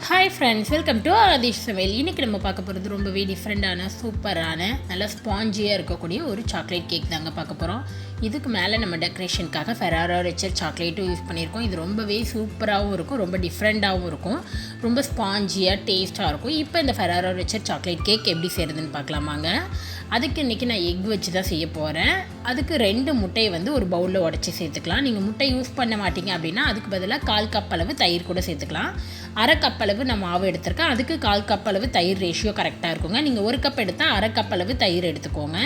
Hi friends, welcome to Aadhish சமையல். இன்றைக்கி நம்ம பார்க்க போகிறது ரொம்பவே டிஃப்ரெண்ட்டான சூப்பரான நல்லா ஸ்பாஞ்சியாக இருக்கக்கூடிய ஒரு சாக்லேட் கேக் தாங்க பார்க்க போகிறோம். இதுக்கு மேலே நம்ம டெக்கரேஷனுக்காக Ferraro Rocher சாக்லேட்டும் யூஸ் பண்ணியிருக்கோம். இது ரொம்பவே சூப்பராகவும் இருக்கும், ரொம்ப டிஃப்ரெண்ட்டாகவும் இருக்கும், ரொம்ப ஸ்பாஞ்சியாக டேஸ்ட்டாக இருக்கும். இப்போ இந்த Ferraro Rocher சாக்லேட் கேக் எப்படி செய்கிறதுன்னு பார்க்கலாமாங்க. அதுக்கு இன்றைக்கி நான் எக் வச்சு தான் செய்ய போகிறேன். அதுக்கு 2 முட்டையை ஒரு பவுலில் உடச்சி சேர்த்துக்கலாம். நீங்கள் முட்டை யூஸ் பண்ண மாட்டீங்க அப்படின்னா அதுக்கு பதிலாக 1/4 கப் அளவு தயிர் கூட சேர்த்துக்கலாம். 1/2 கப் அளவு நான் மாவு எடுத்திருக்கேன். அதுக்கு 1/4 கப் அளவு தயிர் ரேஷியோ கரெக்டாக இருக்குங்க. நீங்கள் 1 கப் எடுத்தால் 1/2 கப் அளவு தயிர் எடுத்துக்கோங்க.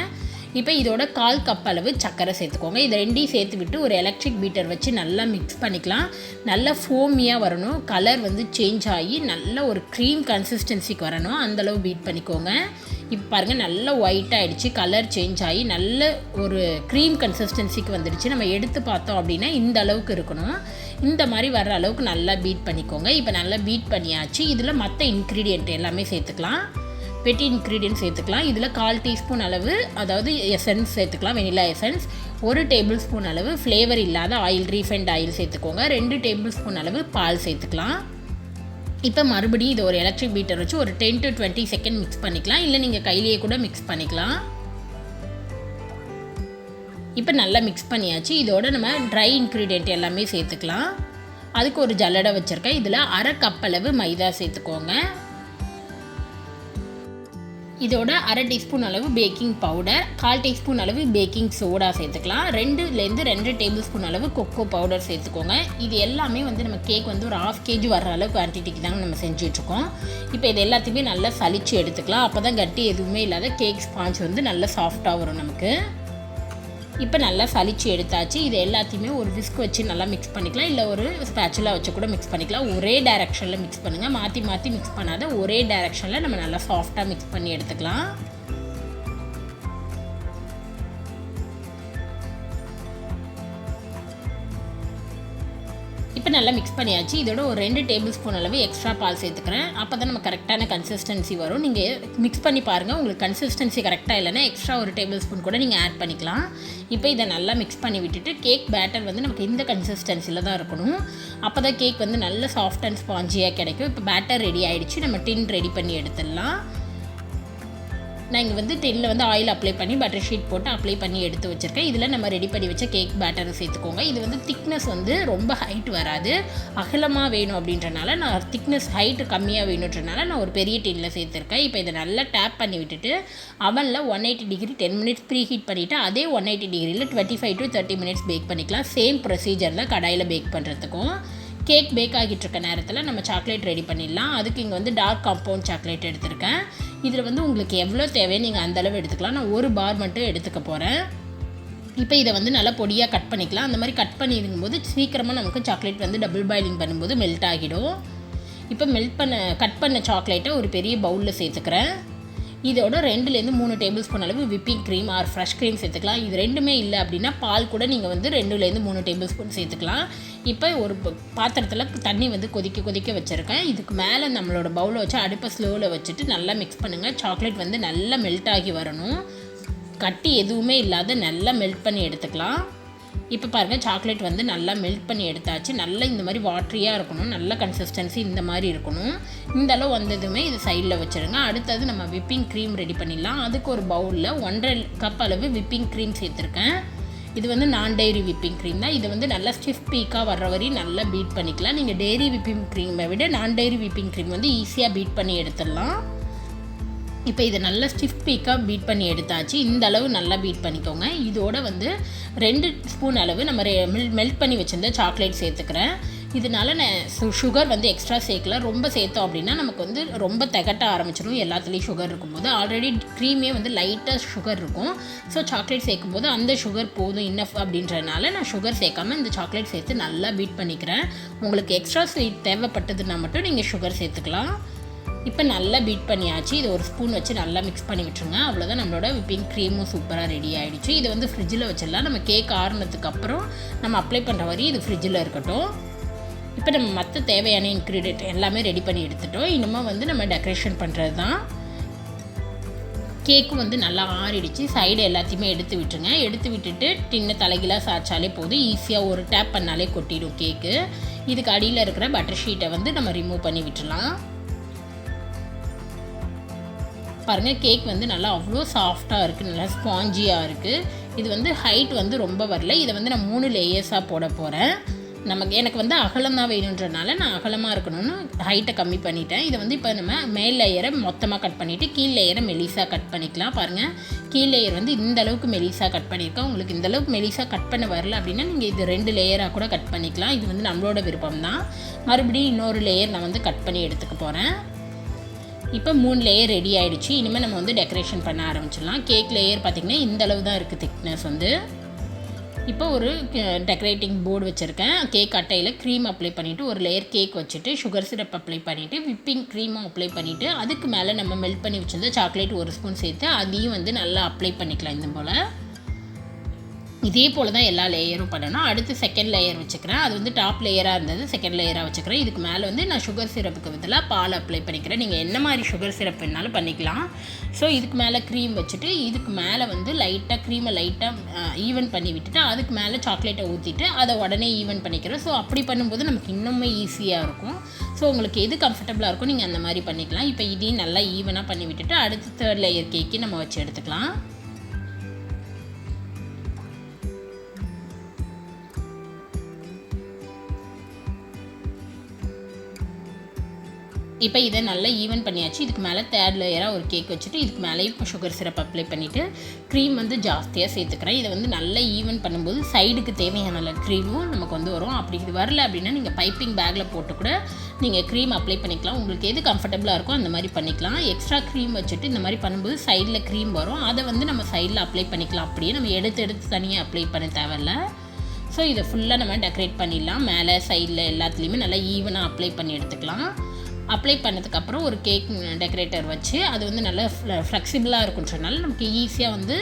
இப்போ இதோட 1/4 கப் அளவு சர்க்கரை சேர்த்துக்கோங்க. இது ரெண்டையும் சேர்த்து விட்டு ஒரு எலக்ட்ரிக் பீட்டர் வச்சு நல்லா மிக்ஸ் பண்ணிக்கலாம். நல்லா ஃபோமியாக வரணும், கலர் சேஞ்ச் ஆகி நல்ல ஒரு க்ரீம் கன்சிஸ்டன்சிக்கு வரணும், அந்தளவு பீட் பண்ணிக்கோங்க. இப்போ பாருங்கள், நல்லா ஒயிட்டாக ஆகிடுச்சு, கலர் சேஞ்ச் ஆகி நல்ல ஒரு க்ரீம் கன்சிஸ்டன்சிக்கு வந்துடுச்சு. நம்ம எடுத்து பார்த்தோம் அப்படின்னா இந்த அளவுக்கு இருக்கணும். இந்த மாதிரி வர்ற அளவுக்கு நல்லா பீட் பண்ணிக்கோங்க. இப்போ நல்லா பீட் பண்ணியாச்சு. இதில் மற்ற இன்க்ரீடியன்ட் எல்லாமே சேர்த்துக்கலாம். பெட்டி இன்க்ரீடியன்ட் சேர்த்துக்கலாம். இதில் 1/4 டீஸ்பூன் அளவு அதாவது எசன்ஸ் சேர்த்துக்கலாம், வெனிலா எசன்ஸ். 1 டேபிள் ஸ்பூன் அளவு ஃப்ளேவர் இல்லாத ஆயில், ரீஃபைண்ட் ஆயில் சேர்த்துக்கோங்க. 2 டேபிள் ஸ்பூன் அளவு பால் சேர்த்துக்கலாம். இப்போ மறுபடியும் இது ஒரு எலக்ட்ரிக் பீட்டர் வச்சு ஒரு 10 to 20 செகண்ட் மிக்ஸ் பண்ணிக்கலாம். இல்லை நீங்கள் கையிலேயே கூட மிக்ஸ் பண்ணிக்கலாம். இப்போ நல்லா மிக்ஸ் பண்ணியாச்சு. இதோட நம்ம ட்ரை இன்க்ரீடியன்ட் எல்லாமே சேர்த்துக்கலாம். அதுக்கு ஒரு ஜல்லடை வச்சுருக்கேன். இதில் 1/2 கப் அளவு மைதா சேர்த்துக்கோங்க. இதோட 1/2 டீஸ்பூன் அளவு பேக்கிங் பவுடர், 1/4 டீஸ்பூன் அளவு பேக்கிங் சோடா சேர்த்துக்கலாம். 2 டேபிள் ஸ்பூன் அளவு கொக்கோ பவுடர் சேர்த்துக்கோங்க. இது எல்லாமே நம்ம கேக் ஒரு 1/2 kg வர்ற அளவு குவான்டிட்டிக்கு தாங்க நம்ம செஞ்சுட்ருக்கோம். இப்போ இது எல்லாத்தையுமே நல்லா சலிச்சு எடுத்துக்கலாம். அப்போ தான் கட்டி எதுவுமே இல்லாத கேக் ஸ்பாஞ்ச் நல்லா சாஃப்டாக வரும் நமக்கு. இப்போ நல்லா சலிச்சு எடுத்தாச்சு. இது எல்லாத்தையுமே ஒரு விஸ்க் வச்சு நல்லா மிக்ஸ் பண்ணிக்கலாம். இல்லை ஒரு ஸ்பேச்சுலா வச்சு கூட மிக்ஸ் பண்ணிக்கலாம். ஒரே டைரெக்ஷனில் மிக்ஸ் பண்ணுங்கள், மாற்றி மாற்றி மிக்ஸ் பண்ணாத ஒரே டைரெக்ஷனில் நம்ம நல்லா சாஃப்டாக மிக்ஸ் பண்ணி எடுத்துக்கலாம். இப்போ நல்லா மிக்ஸ் பண்ணியாச்சு. இதோட ஒரு 2 டேபிள் ஸ்பூன் அளவு எக்ஸ்ட்ரா பால் சேர்த்துக்கிறேன். அப்போ தான் நம்ம கரெக்டான கன்சிஸ்டன்சி வரும். நீங்கள் மிக்ஸ் பண்ணி பாருங்கள், உங்களுக்கு கன்சிஸ்டன்சி கரெக்டாக இல்லைன்னா எக்ஸ்ட்ரா ஒரு டேபிள் ஸ்பூன் கூட நீங்கள் ஆட் பண்ணிக்கலாம். இப்போ இதை நல்லா மிக்ஸ் பண்ணி விட்டுட்டு கேக் பேட்டர் நமக்கு இந்த கன்சிஸ்டன்சியில் தான் இருக்கணும். அப்போ தான் கேக் நல்ல சாஃப்ட் அண்ட் ஸ்பாஞ்சியாக கிடைக்கும். இப்போ பேட்டர் ரெடி ஆகிடுச்சு. நம்ம டின் ரெடி பண்ணி எடுத்துடலாம். நான் இங்கே டின்னில் ஆயில் அப்ளை பண்ணி பட்டர் ஷீட் போட்டு அப்ளை பண்ணி எடுத்து வச்சுருக்கேன். இதில் நம்ம ரெடி பண்ணி வச்ச கேக் பேட்டரை சேர்த்துக்கோங்க. இது திக்னஸ் ரொம்ப ஹைட் வராது, அகலமாக வேணும் அப்படின்றனால நான் திக்னஸ் ஹைட்டு கம்மியாக வேணுன்றனால நான் ஒரு பெரிய டின்னில் சேர்த்துருக்கேன். இப்போ இதை நல்லா டேப் பண்ணி விட்டுட்டு அவனில் 180 டிகிரி 10 மினிட்ஸ் ப்ரீ ஹீட் பண்ணிவிட்டு அதே 180 டிகிரியில் 25 to 30 மினிட்ஸ் பேக் பண்ணிக்கலாம். சேம் ப்ரொசீஜரில் கடாயில் பேக் பண்ணுறதுக்கும். கேக் பேக் ஆகிட்டு இருக்க நேரத்தில் நம்ம சாக்லேட் ரெடி பண்ணிடலாம். அதுக்கு இங்கே டார்க் காம்பவுண்ட் சாக்லேட் எடுத்திருக்கேன். இதில் உங்களுக்கு எவ்வளோ தேவையோ நீங்கள் அந்தளவு எடுத்துக்கலாம். நான் ஒரு பார் மட்டும் எடுத்துக்க போகிறேன். இப்போ இதை நல்லா பொடியாக கட் பண்ணிக்கலாம். அந்த மாதிரி கட் பண்ணிடும்போது சீக்கிரமாக நமக்கு சாக்லேட் டபுள் பாயிலிங் பண்ணும்போது மெல்ட் ஆகிடும். இப்போ கட் பண்ண சாக்லேட்டை ஒரு பெரிய பவுலில் சேர்த்துக்கிறேன். இதோட 2-3 டேபிள் ஸ்பூன் அளவு whipping cream or fresh cream சேர்த்துக்கலாம். இது ரெண்டுமே இல்லை அப்படின்னா பால் கூட நீங்கள் 2-3 டேபிள் ஸ்பூன் சேர்த்துக்கலாம். இப்போ ஒரு பாத்திரத்தில் தண்ணி கொதிக்க வச்சுருக்கேன். இதுக்கு மேலே நம்மளோட பவுலை வச்சு அடுப்பை ஸ்லோவில் வச்சுட்டு நல்லா மிக்ஸ் பண்ணுங்கள். சாக்லேட் நல்லா மெல்ட் ஆகி வரணும். கட்டி எதுவுமே இல்லாத நல்லா மெல்ட் பண்ணி எடுத்துக்கலாம். இப்போ பாருங்கள், சாக்லேட் நல்லா மெல்ட் பண்ணி எடுத்தாச்சு. நல்லா இந்த மாதிரி வாட்டரியாக இருக்கணும், நல்ல கன்சிஸ்டன்சி இந்த மாதிரி இருக்கணும். இந்த அளவு வந்ததுமே இது சைடில் வச்சுருங்க. அடுத்தது நம்ம விப்பிங் க்ரீம் ரெடி பண்ணிடலாம். அதுக்கு ஒரு பவுலில் 1.5 கப் அளவு விப்பிங் க்ரீம் சேர்த்துருக்கேன். இது நான் டெய்ரி விப்பிங் க்ரீம் தான். இது நல்லா ஸ்டிஃப் பீக்காக வர்ற வரையும் நல்லா பீட் பண்ணிக்கலாம். நீங்கள் டெய்ரி விப்பிங் க்ரீமை விட நான் டெய்ரி விப்பிங் க்ரீம் ஈஸியாக பீட் பண்ணி எடுத்துடலாம். இப்போ இதை நல்லா ஸ்டிஃப் பீக்காக பீட் பண்ணி எடுத்தாச்சு. இந்த அளவு நல்லா பீட் பண்ணிக்கோங்க. இதோட 2 ஸ்பூன் அளவு நம்ம மெல்ட் பண்ணி வச்சுருந்த சாக்லேட் சேர்த்துக்கிறேன். இதனால நான் சுகர் எக்ஸ்ட்ரா சேர்க்கல. ரொம்ப சேர்த்தோம் அப்படின்னா நமக்கு ரொம்ப திகட்ட ஆரம்பிச்சிடும். எல்லாத்துலேயும் சுகர் இருக்கும்போது ஆல்ரெடி க்ரீமே லைட்டாக சுகர் இருக்கும். ஸோ சாக்லேட் சேர்க்கும்போது அந்த சுகர் போதும் இன்னஃப் அப்படின்றனால நான் சுகர் சேர்க்காமல் இந்த சாக்லேட் சேர்த்து நல்லா பீட் பண்ணிக்கிறேன். உங்களுக்கு எக்ஸ்ட்ரா ஸ்வீட் தேவைப்பட்டதுன்னா மட்டும் நீங்கள் சுகர் சேர்த்துக்கலாம். இப்போ நல்லா பீட் பண்ணியாச்சு. இது ஒரு ஸ்பூன் வச்சு நல்லா மிக்ஸ் பண்ணி விட்டுருங்க. அவ்வளோதான், நம்மளோட விப்பிங் க்ரீமும் சூப்பராக ரெடி ஆகிடுச்சு. இது ஃப்ரிட்ஜில் வச்சிடலாம். நம்ம கேக் ஆறுனதுக்கு அப்புறம் நம்ம அப்ளை பண்ணுற வரையும் இது ஃப்ரிட்ஜில் இருக்கட்டும். இப்போ நம்ம மற்ற தேவையான இன்க்ரீடியன்ட் எல்லாமே ரெடி பண்ணி எடுத்துட்டோம். இன்னும் நம்ம டெக்கரேஷன் பண்ணுறது தான். கேக்கும் நல்லா ஆறிடுச்சு. சைடு எல்லாத்தையுமே எடுத்து விட்டுருங்க. எடுத்து விட்டுட்டு டின்னை தலைகீழாக சாய்ச்சாலே போதும். ஈஸியாக ஒரு டேப் பண்ணாலே கொட்டிடும் கேக்கு. இதுக்கு அடியில் இருக்கிற பட்டர் ஷீட்டை வந்து நம்ம ரிமூவ் பண்ணி விட்டுடலாம். பாருங்கள், கேக் வந்து நல்லா அவ்வளோ சாஃப்டாக இருக்குது, நல்லா ஸ்பாஞ்சியாக இருக்குது. இது வந்து ஹைட் வந்து ரொம்ப வரல. இதை வந்து நான் 3 லேயர்ஸாக போட போகிறேன். எனக்கு வந்து அகலம் தான் வேணுன்றனால நான் அகலமாக இருக்கணும்னு ஹைட்டை கம்மி பண்ணிட்டேன். இதை வந்து இப்போ நம்ம மேல் லேயரை மொத்தமாக கட் பண்ணிவிட்டு கீழ் லேயரை மெலிசாக கட் பண்ணிக்கலாம். பாருங்கள், கீழ் லேயர் வந்து இந்த அளவுக்கு மெலிசாக கட் பண்ணியிருக்கேன். உங்களுக்கு இந்த அளவுக்கு மெலிசாக கட் பண்ண வரல அப்படின்னா நீங்கள் இது 2 லேயராக கூட கட் பண்ணிக்கலாம். இது வந்து நம்மளோட விருப்பம் தான். மறுபடியும் இன்னொரு லேயர் நான் வந்து கட் பண்ணி எடுத்துக்க போகிறேன். இப்போ 3 லேயர் ரெடி ஆகிடுச்சு. இனிமேல் நம்ம வந்து டெக்கரேஷன் பண்ண ஆரம்பிச்சிடலாம். கேக் லேயர் பார்த்திங்கன்னா இந்த அளவு தான் இருக்குது திக்னஸ் வந்து. இப்போ ஒரு டெக்கரேட்டிங் போர்டு வச்சுருக்கேன். கேக் அட்டையில் க்ரீம் அப்ளை பண்ணிவிட்டு ஒரு லேயர் கேக் வச்சுட்டு சுகர் சிரப் அப்ளை பண்ணிவிட்டு விப்பிங் க்ரீமும் அப்ளை பண்ணிவிட்டு அதுக்கு மேலே நம்ம மெல்ட் பண்ணி வச்சுருந்த சாக்லேட் 1 ஸ்பூன் சேர்த்து அதையும் வந்து நல்லா அப்ளை பண்ணிக்கலாம். இந்த போல் இதே போல் தான் எல்லா லேயரும் பண்ணணும். அடுத்து செகண்ட் லேயர் வச்சுக்கிறேன். அது வந்து டாப் லேயராக இருந்தது, செகண்ட் லேயராக வச்சுக்கிறேன். இதுக்கு மேலே வந்து நான் சுகர் சிரப்புக்கு பதிலாக பால் அப்ளை பண்ணிக்கிறேன். நீங்கள் என்ன மாதிரி சுகர் சிரப் வேணாலும் பண்ணிக்கலாம். ஸோ இதுக்கு மேலே க்ரீம் வச்சுட்டு இதுக்கு மேலே வந்து லைட்டாக க்ரீமை லைட்டாக ஈவன் பண்ணி விட்டுட்டு அதுக்கு மேலே சாக்லேட்டை ஊற்றிட்டு அதை உடனே ஈவன் பண்ணிக்கிறேன். ஸோ அப்படி பண்ணும்போது நமக்கு இன்னுமே ஈஸியாக இருக்கும். ஸோ உங்களுக்கு எது கம்ஃபர்டபுளாக இருக்கும் நீங்கள் அந்த மாதிரி பண்ணிக்கலாம். இப்போ இதையும் நல்லா ஈவனாக பண்ணி விட்டுட்டு அடுத்து தேர்ட் லேயர் கேக்கு நம்ம வச்சு எடுத்துக்கலாம். இப்போ இதை நல்லா ஈவன் பண்ணியாச்சு. இதுக்கு மேலே தேர்ட் லேயராக ஒரு கேக் வச்சுட்டு இதுக்கு மேலே இப்போ சுகர் சிரப் அப்ளை பண்ணிவிட்டு க்ரீம் வந்து ஜாஸ்தியாக சேர்த்துக்கிறேன். இதை வந்து நல்லா ஈவன் பண்ணும்போது சைடுக்கு தேவையான க்ரீமும் நமக்கு வந்து வரும். அப்படி இது வரல அப்படின்னா நீங்கள் பைப்பிங் பேக்கில் போட்டு கூட நீங்கள் க்ரீம் அப்ளை பண்ணிக்கலாம். உங்களுக்கு எது கம்ஃபர்டபுளாக இருக்கோ அந்த மாதிரி பண்ணிக்கலாம். எக்ஸ்ட்ரா க்ரீம் வச்சுட்டு இந்த மாதிரி பண்ணும்போது சைடில் க்ரீம் வரும். அதை வந்து நம்ம சைடில் அப்ளை பண்ணிக்கலாம். அப்படியே நம்ம எடுத்து தனியாக அப்ளை பண்ண தேவையில்ல. ஸோ இதை ஃபுல்லாக நம்ம டெக்கரேட் பண்ணிடலாம். மேலே சைடில் எல்லாத்துலேயுமே நல்லா ஈவனாக அப்ளை பண்ணி எடுத்துக்கலாம். அப்ளை பண்ணதுக்கப்புறம் ஒரு கேக் டெக்கரேட்டர் வச்சு அது வந்து நல்லா ஃப்ளெக்சிபிளாக இருக்குன்றனால நமக்கு ஈஸியாக வந்து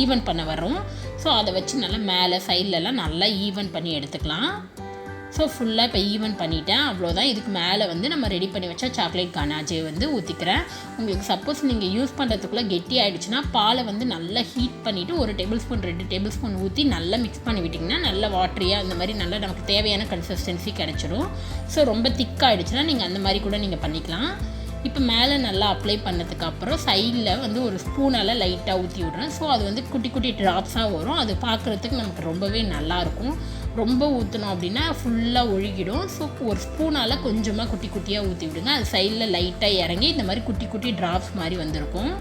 ஈவன் பண்ண வரும். ஸோ அதை வச்சு நல்லா மேலே சைட்லலாம் நல்லா ஈவன் பண்ணி எடுத்துக்கலாம். ஸோ ஃபுல்லாக இப்போ ஈவன் பண்ணிவிட்டேன். அவ்வளோதான். இதுக்கு மேலே வந்து நம்ம ரெடி பண்ணி வச்சா சாக்லேட் கனாஜே வந்து ஊற்றிக்கிறேன். உங்களுக்கு சப்போஸ் நீங்கள் யூஸ் பண்ணுறதுக்குள்ளே கெட்டி ஆகிடுச்சுன்னா பாலை வந்து நல்லா ஹீட் பண்ணிவிட்டு 1 டேபிள் ஸ்பூன் 2 டேபிள் ஸ்பூன் ஊற்றி நல்லா மிக்ஸ் பண்ணி விட்டிங்கன்னா நல்லா வாட்டரியாக அந்த மாதிரி நல்லா நமக்கு தேவையான கன்சிஸ்டன்சி கிடச்சிடும். ஸோ ரொம்ப திக்காகிடுச்சுன்னா நீங்கள் அந்த மாதிரி கூட நீங்கள் பண்ணிக்கலாம். இப்போ மேலே நல்லா அப்ளை பண்ணதுக்கப்புறம் சைடில் வந்து ஒரு ஸ்பூனால் லைட்டாக ஊற்றி விட்றேன். ஸோ அது வந்து குட்டி குட்டி ட்ராப்ஸாக வரும். அது பார்க்குறதுக்கு நமக்கு ரொம்பவே நல்லாயிருக்கும். ரொம்ப ஊற்றணும் அப்படின்னா ஃபுல்லாக ஒழுகிடும். ஸோ ஒரு ஸ்பூனால் கொஞ்சமாக குட்டி குட்டியாக ஊற்றி விடுங்க. அது சைடில் லைட்டாக இறங்கி இந்த மாதிரி குட்டி குட்டி ட்ராப்ஸ் மாதிரி வந்திருக்கும்.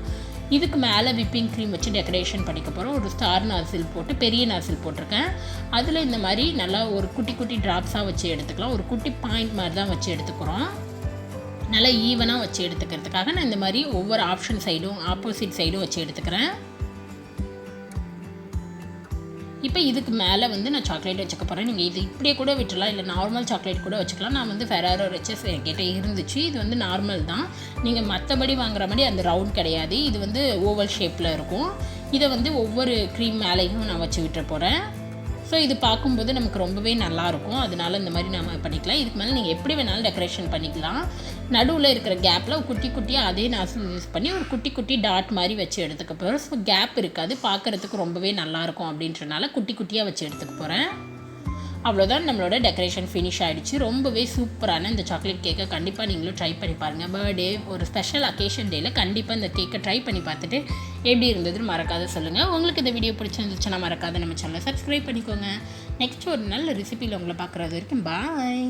இதுக்கு மேலே விப்பிங் க்ரீம் வச்சு டெக்கரேஷன் பண்ணிக்க போகிறோம். ஒரு ஸ்டார் நாசில் போட்டு பெரிய நாசில் போட்டிருக்கேன். அதில் இந்த மாதிரி நல்லா ஒரு குட்டி குட்டி ட்ராப்ஸாக வச்சு எடுத்துக்கலாம். ஒரு குட்டி பாயிண்ட் மாதிரி தான் வச்சு எடுத்துக்கிறோம். நல்லா ஈவனாக வச்சு எடுத்துக்கிறதுக்காக நான் இந்த மாதிரி ஒவ்வொரு ஆப்ஷன் சைடும் ஆப்போசிட் சைடும் வச்சு எடுத்துக்கிறேன். இப்போ இதுக்கு மேலே வந்து நான் சாக்லேட் வச்சுக்க போகிறேன். நீங்கள் இது இப்படியே கூட விட்டுலாம், இல்லை நார்மல் சாக்லேட் கூட வச்சுக்கலாம். நான் வந்து Ferraro Rocher என்கிட்ட இருந்துச்சு. இது வந்து நார்மல் தான். நீங்கள் மற்றபடி வாங்குற மாதிரி அந்த ரவுண்ட் கிடையாது. இது வந்து ஓவல் ஷேப்பில் இருக்கும். இதை வந்து ஒவ்வொரு க்ரீம் மேலேயும் நான் வச்சு விட்டுற போகிறேன். ஸோ இது பார்க்கும்போது நமக்கு ரொம்பவே நல்லாயிருக்கும். அதனால இந்த மாதிரி நம்ம பண்ணிக்கலாம். இதுக்கு மேலே நீங்கள் எப்படி வேணாலும் டெக்கரேஷன் பண்ணிக்கலாம். நடுவில் இருக்கிற கேப்பில் குட்டி குட்டியாக அதே நாசில் யூஸ் பண்ணி ஒரு குட்டி குட்டி டாட் மாதிரி வச்சு எடுத்துக்க போகிறேன். ஸோ கேப் இருக்காது, பார்க்குறதுக்கு ரொம்பவே நல்லாயிருக்கும் அப்படின்றனால குட்டி குட்டியாக வச்சு எடுத்துக்க போகிறேன். அவ்வளோதான், நம்மளோட டெக்கரேஷன் ஃபினிஷ் ஆகிடுச்சு. ரொம்பவே சூப்பரான இந்த சாக்லேட் கேக்கை கண்டிப்பாக நீங்களும் ட்ரை பண்ணி பாருங்கள். பர்த்டே ஒரு ஸ்பெஷல் அக்கேஷன் டேயில் கண்டிப்பாக இந்த கேக்கை ட்ரை பண்ணி பார்த்துட்டு எப்படி இருந்ததுன்னு மறக்காத சொல்லுங்கள். உங்களுக்கு இந்த வீடியோ பிடிச்சிருந்துச்சுன்னா மறக்காத நம்ம சேனலை சப்ஸ்கிரைப் பண்ணிக்கோங்க. நெக்ஸ்ட் ஒரு நல்ல ரெசிபியில் உங்களை பார்க்குறது வரைக்கும் பாய்.